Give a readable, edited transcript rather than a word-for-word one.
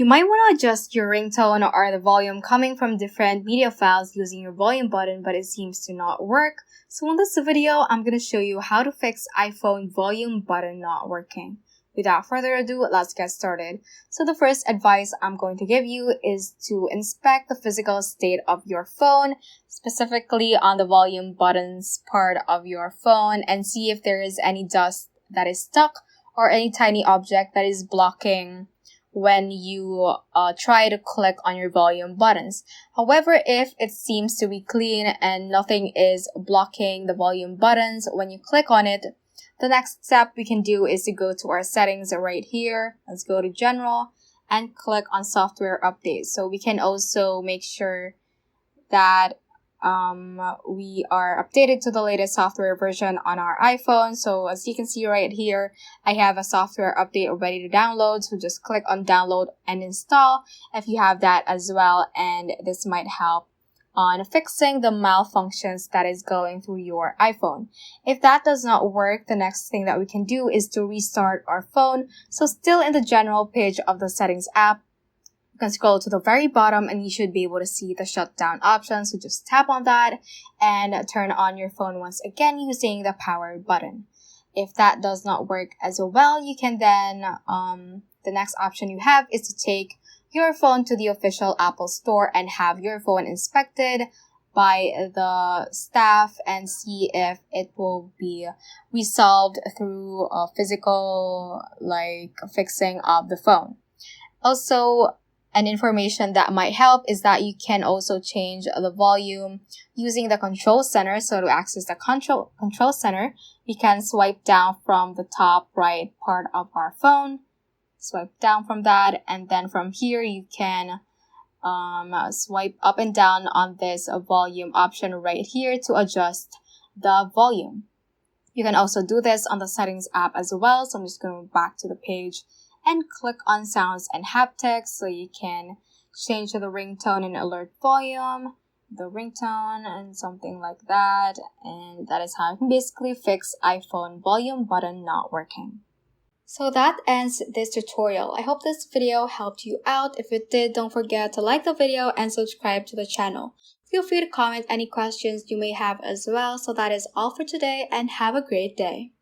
You might want to adjust your ringtone or the volume coming from different media files using your volume button, but it seems to not work. So in this video, I'm going to show you how to fix iPhone volume button not working. Without further ado, let's get started. So the first advice I'm going to give you is to inspect the physical state of your phone, specifically on the volume buttons part of your phone, and see if there is any dust that is stuck or any tiny object that is blocking when you try to click on your volume buttons. However, if it seems to be clean and nothing is blocking the volume buttons when you click on it, the next step we can do is to go to our settings right here. Let's go to General and click on Software Update. So we can also make sure that we are updated to the latest software version on our iPhone. So as you can see right here, I have a software update ready to download. So just click on download and install if you have that as well. And this might help on fixing the malfunctions that is going through your iPhone. If that does not work, the next thing that we can do is to restart our phone. So still in the general page of the settings app, you can scroll to the very bottom and you should be able to see the shutdown option. So just tap on that and turn on your phone once again using the power button. If that does not work as well, you can then, the next option you have is to take your phone to the official Apple store and have your phone inspected by the staff and see if it will be resolved through a physical fixing of the phone. Also, an information that might help is that you can also change the volume using the control center. So to access the control center, we can swipe down from the top right part of our phone. Swipe down from that, and then from here you can swipe up and down on this volume option right here to adjust the volume. You can also do this on the settings app as well. So I'm just going to go back to the page and click on sounds and haptics so you can change the ringtone and alert volume, the ringtone and something like that. And that is how you can basically fix iPhone volume button not working. So that ends this tutorial. I hope this video helped you out. If it did, don't forget to like the video and subscribe to the channel. Feel free to comment any questions you may have as well. So that is all for today and have a great day.